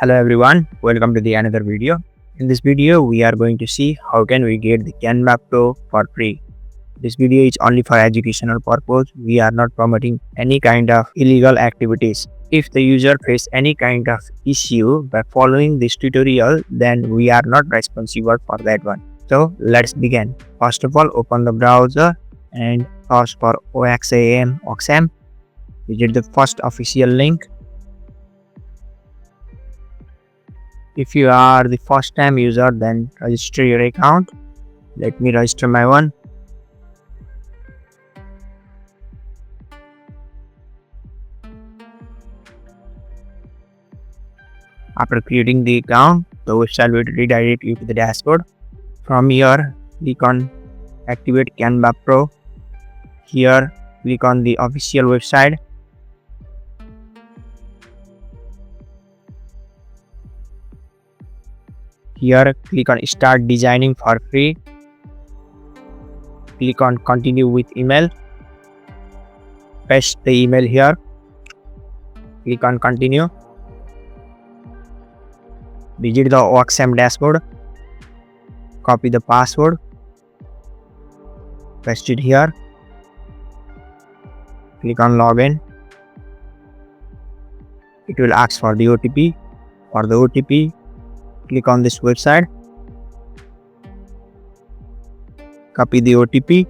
Hello everyone, welcome to the another video. In this video, we are going to see how can we get the Canva Pro for free. This video is only for educational purpose. We are not promoting any kind of illegal activities. If the user face any kind of issue by following this tutorial, then we are not responsible for that one. So let's begin. First of all, open the browser and search for Oxam. Visit the first official link. If you are the first time user, then register your account. Let me register my one. After creating the account, the website will redirect you to the dashboard. From here, click on activate Canva Pro. Here, click on the official website. Here, click on start designing for free. Click on continue with email. Paste the email here. Click on continue. Visit the Oxam dashboard. Copy the password. Paste it here. Click on login. It will ask for the OTP. For the OTP, click on this website. Copy the OTP.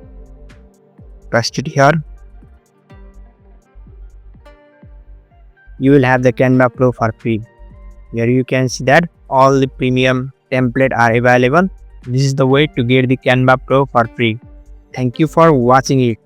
Paste it here. You will have the Canva Pro for free. Here you can see that all the premium templates are available. This is the way to get the Canva Pro for free. Thank you for watching it.